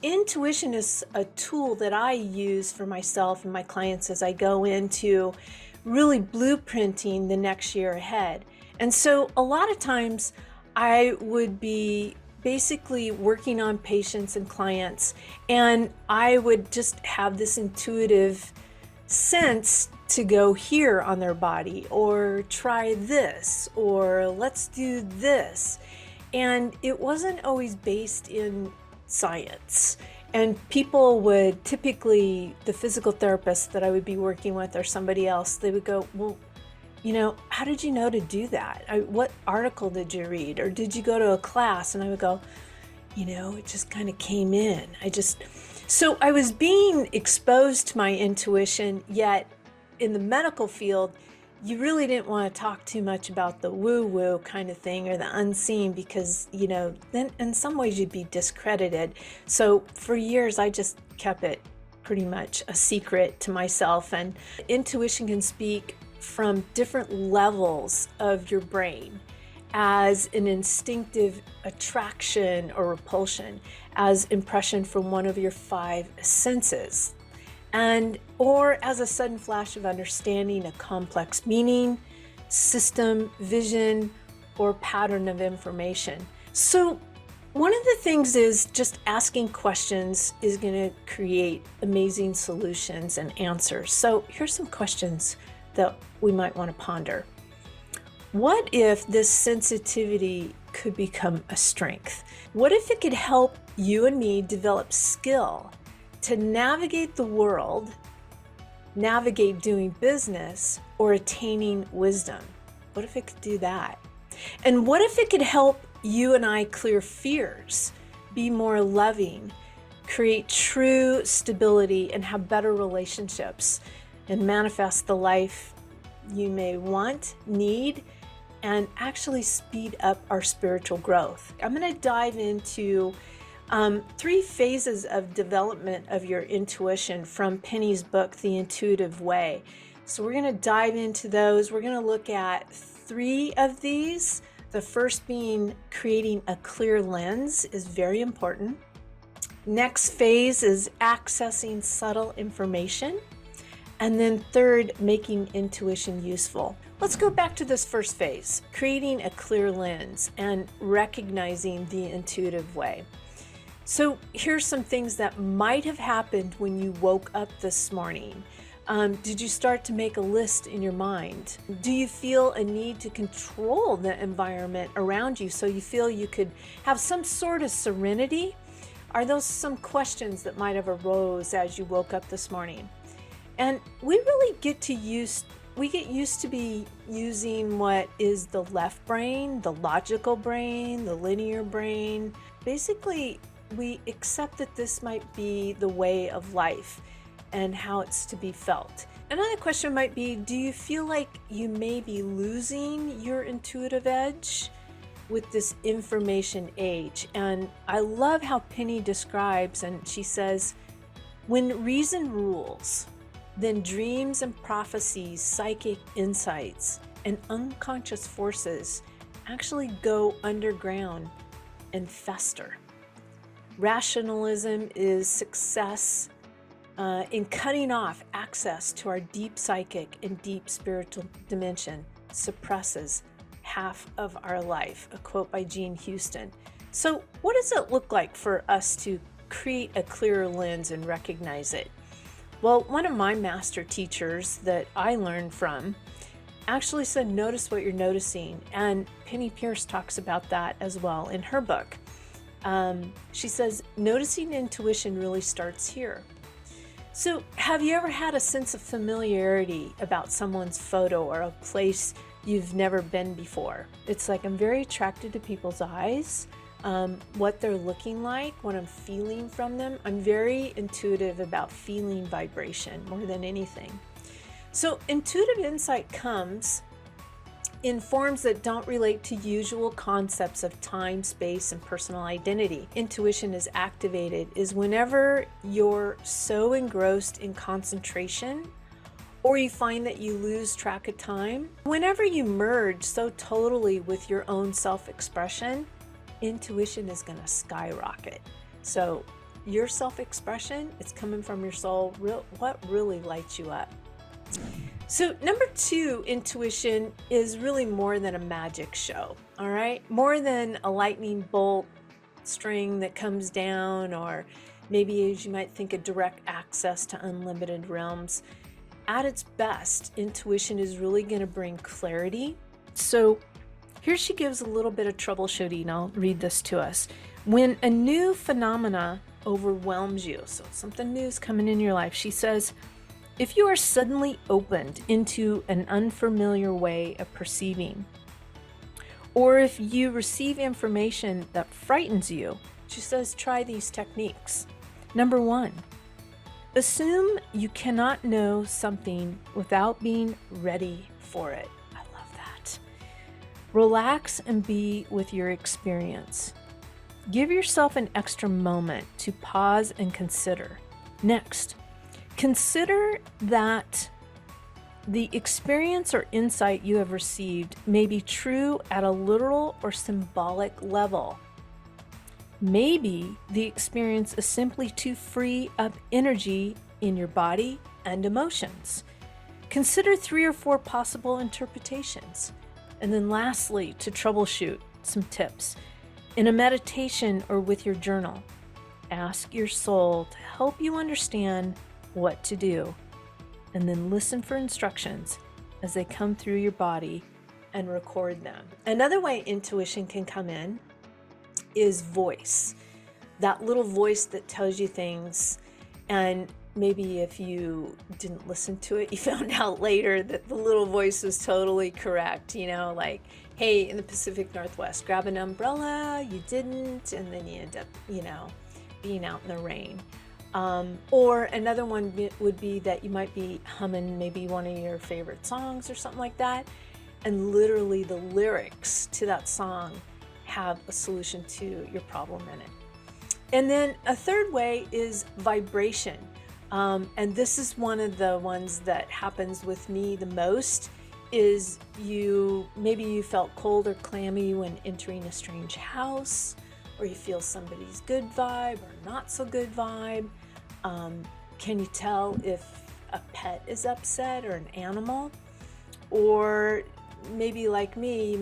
Intuition is a tool that I use for myself and my clients as I go into really blueprinting the next year ahead. And so a lot of times I would be basically working on patients and clients, and I would just have this intuitive sense to go here on their body, or try this, or let's do this. And it wasn't always based in science. And people would typically, the physical therapist that I would be working with or somebody else, they would go, well, how did you know to do that? What article did you read? Or did you go to a class? And I would go, it just kind of came in. So I was being exposed to my intuition, yet in the medical field, you really didn't want to talk too much about the woo-woo kind of thing or the unseen because, then in some ways you'd be discredited. So for years, I just kept it pretty much a secret to myself. And intuition can speak from different levels of your brain, as an instinctive attraction or repulsion, as impression from one of your five senses, or as a sudden flash of understanding a complex meaning, system, vision, or pattern of information. So one of the things is just asking questions is going to create amazing solutions and answers. So here's some questions that we might want to ponder. What if this sensitivity could become a strength? What if it could help you and me develop skill to navigate the world, navigate doing business, or attaining wisdom? What if it could do that? And what if it could help you and I clear fears, be more loving, create true stability, and have better relationships, and manifest the life you may want, need, and actually speed up our spiritual growth? I'm going to dive into 3 phases of development of your intuition from Penny's book, The Intuitive Way. So we're going to dive into those. We're going to look at 3 of these. The first being creating a clear lens is very important. Next phase is accessing subtle information. And then third, making intuition useful. Let's go back to this first phase, creating a clear lens and recognizing the intuitive way. So here's some things that might have happened when you woke up this morning. Did you start to make a list in your mind? Do you feel a need to control the environment around you so you feel you could have some sort of serenity? Are those some questions that might have arose as you woke up this morning? And we really get used to be using what is the left brain, the logical brain, the linear brain. Basically, we accept that this might be the way of life and how it's to be felt. Another question might be, do you feel like you may be losing your intuitive edge with this information age? And I love how Penny describes, and she says, when reason rules, then dreams and prophecies, psychic insights, and unconscious forces actually go underground and fester. Rationalism is success in cutting off access to our deep psychic and deep spiritual dimension suppresses half of our life, a quote by Jean Houston. So what does it look like for us to create a clearer lens and recognize it? Well, one of my master teachers that I learned from actually said, notice what you're noticing. And Penny Pierce talks about that as well in her book. She says, noticing intuition really starts here. So have you ever had a sense of familiarity about someone's photo or a place you've never been before? It's like, I'm very attracted to people's eyes. What they're looking like, what I'm feeling from them. I'm very intuitive about feeling vibration more than anything. So intuitive insight comes in forms that don't relate to usual concepts of time, space, and personal identity. Intuition is activated is whenever you're so engrossed in concentration, or you find that you lose track of time. Whenever you merge so totally with your own self-expression, intuition is going to skyrocket. So your self-expression, it's coming from your soul, what really lights you up. So number 2, intuition is really more than a magic show, all right? More than a lightning bolt string that comes down, or maybe, as you might think, a direct access to unlimited realms. At its best, intuition is really going to bring clarity. So here she gives a little bit of troubleshooting. I'll read this to us. When a new phenomena overwhelms you, so something new is coming in your life, she says, if you are suddenly opened into an unfamiliar way of perceiving, or if you receive information that frightens you, she says, try these techniques. Number 1, assume you cannot know something without being ready for it. I love that. Relax and be with your experience. Give yourself an extra moment to pause and consider. Next, consider that the experience or insight you have received may be true at a literal or symbolic level. Maybe the experience is simply to free up energy in your body and emotions. Consider 3 or 4 possible interpretations. And then lastly, to troubleshoot, some tips. In a meditation or with your journal, ask your soul to help you understand what to do, and then listen for instructions as they come through your body and record them. Another way intuition can come in is voice. That little voice that tells you things, and maybe if you didn't listen to it, you found out later that the little voice was totally correct. Like, hey, in the Pacific Northwest, grab an umbrella, you didn't, and then you end up, being out in the rain. Or another one would be that you might be humming maybe one of your favorite songs or something like that, and literally the lyrics to that song have a solution to your problem in it. And then a third way is vibration. And this is one of the ones that happens with me the most, is maybe you felt cold or clammy when entering a strange house, or you feel somebody's good vibe or not so good vibe. Can you tell if a pet is upset or an animal? Or maybe like me,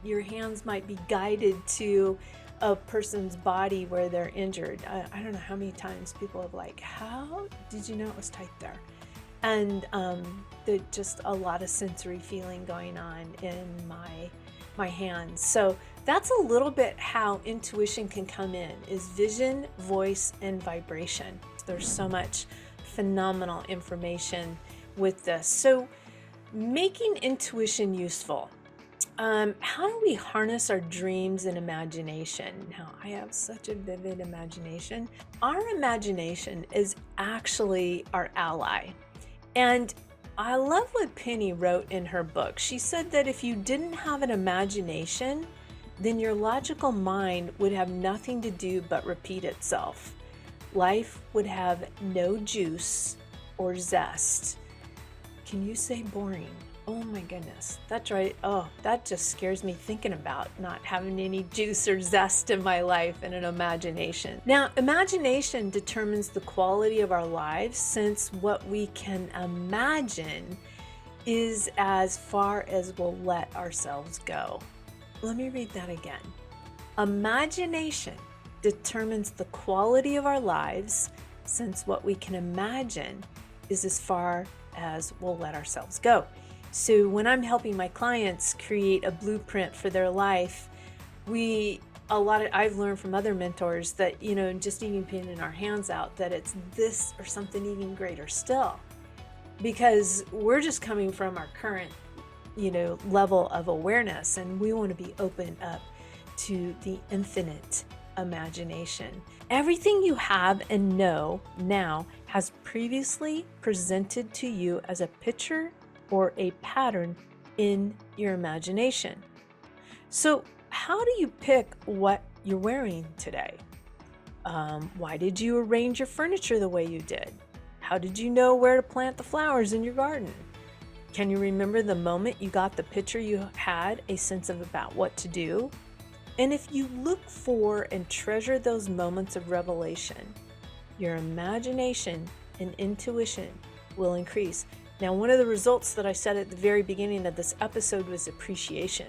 your hands might be guided to a person's body where they're injured. I don't know how many times people have like, how did you know it was tight there? And there's just a lot of sensory feeling going on in my hands. So that's a little bit how intuition can come in, is vision, voice, and vibration. There's so much phenomenal information with this. So making intuition useful. How do we harness our dreams and imagination? Now, I have such a vivid imagination. Our imagination is actually our ally. And I love what Penny wrote in her book. She said that if you didn't have an imagination, then your logical mind would have nothing to do but repeat itself. Life would have no juice or zest. Can you say boring? Oh my goodness, that's right. Oh, that just scares me thinking about not having any juice or zest in my life and an imagination. Now, imagination determines the quality of our lives, since what we can imagine is as far as we'll let ourselves go. Let me read that again. Imagination determines the quality of our lives, since what we can imagine is as far as we'll let ourselves go. So when I'm helping my clients create a blueprint for their life, I've learned from other mentors that, just even putting our hands out, that it's this or something even greater still, because we're just coming from our current, level of awareness, and we want to be open up to the infinite imagination. Everything you have and know now has previously presented to you as a picture or a pattern in your imagination. So how do you pick what you're wearing today? Why did you arrange your furniture the way you did? How did you know where to plant the flowers in your garden? Can you remember the moment you got the picture you had a sense of about what to do? And if you look for and treasure those moments of revelation, your imagination and intuition will increase. Now, one of the results that I said at the very beginning of this episode was appreciation.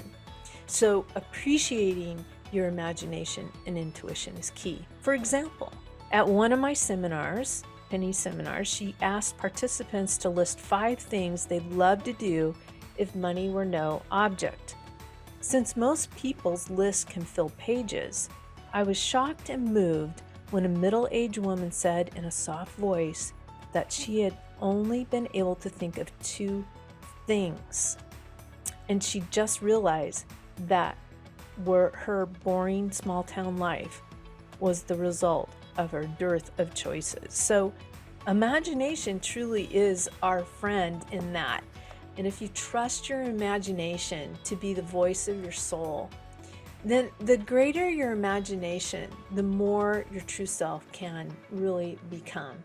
So appreciating your imagination and intuition is key. For example, at one of my seminars, Penny's seminars, she asked participants to list 5 things they'd love to do if money were no object. Since most people's lists can fill pages, I was shocked and moved when a middle-aged woman said in a soft voice that she had only been able to think of 2 things. And she just realized that her boring small town life was the result of her dearth of choices. So imagination truly is our friend in that. And if you trust your imagination to be the voice of your soul, then the greater your imagination, the more your true self can really become.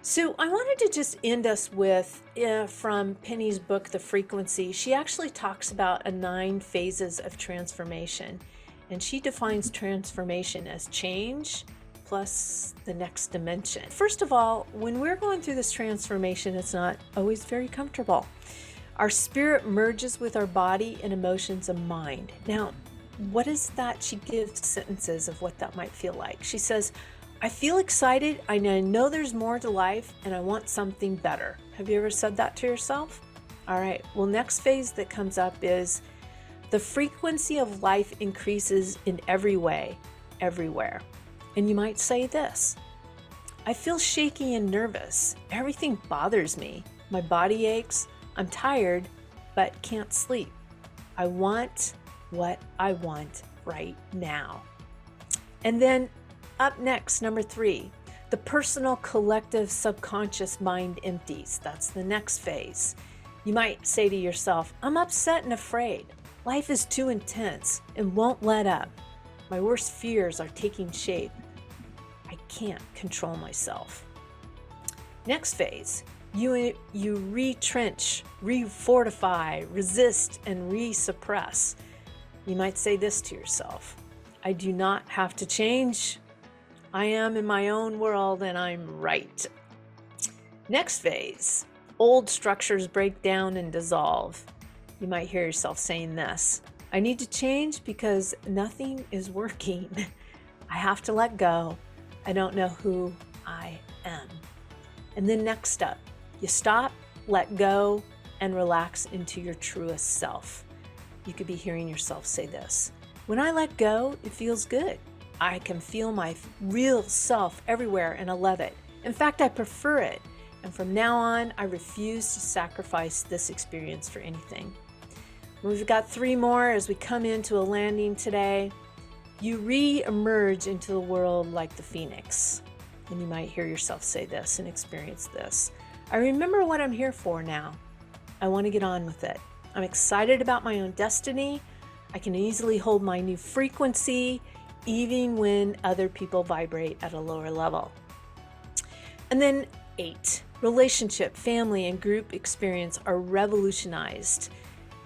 So I wanted to just end us with, from Penny's book, The Frequency. She actually talks about 9 phases of transformation. And she defines transformation as change plus the next dimension. First of all, when we're going through this transformation, it's not always very comfortable. Our spirit merges with our body and emotions and mind. Now, what is that? She gives sentences of what that might feel like. She says, I feel excited, I know there's more to life, and I want something better. Have you ever said that to yourself? All right, well, next phase that comes up is the frequency of life increases in every way, everywhere. And you might say this, I feel shaky and nervous. Everything bothers me. My body aches. I'm tired, but can't sleep. I want what I want right now. And then up next, number 3, the personal, collective, subconscious mind empties. That's the next phase. You might say to yourself, I'm upset and afraid. Life is too intense and won't let up. My worst fears are taking shape. I can't control myself. Next phase, you retrench, refortify, resist, and resuppress. You might say this to yourself, I do not have to change. I am in my own world and I'm right. Next phase, old structures break down and dissolve. You might hear yourself saying this, I need to change because nothing is working. I have to let go. I don't know who I am. And then next up, you stop, let go, and relax into your truest self. You could be hearing yourself say this. When I let go, it feels good. I can feel my real self everywhere and I love it. In fact, I prefer it. And from now on, I refuse to sacrifice this experience for anything. We've got 3 more as we come into a landing today. You re-emerge into the world like the phoenix. And you might hear yourself say this and experience this. I remember what I'm here for now. I want to get on with it. I'm excited about my own destiny. I can easily hold my new frequency, even when other people vibrate at a lower level. And then 8, relationship, family, and group experience are revolutionized.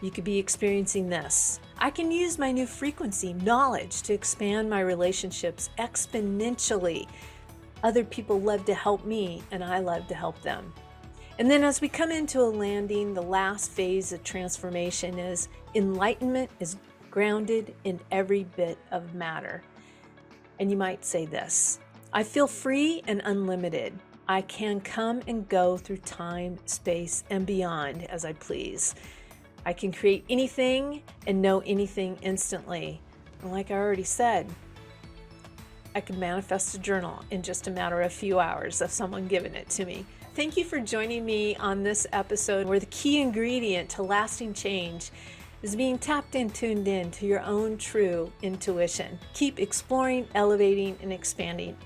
You could be experiencing this. I can use my new frequency, knowledge, to expand my relationships exponentially. Other people love to help me, and I love to help them. And then as we come into a landing, the last phase of transformation is enlightenment is grounded in every bit of matter. And you might say this, I feel free and unlimited. I can come and go through time, space, and beyond as I please. I can create anything and know anything instantly. And like I already said, I can manifest a journal in just a matter of a few hours of someone giving it to me. Thank you for joining me on this episode where the key ingredient to lasting change is being tapped and tuned in to your own true intuition. Keep exploring, elevating, and expanding.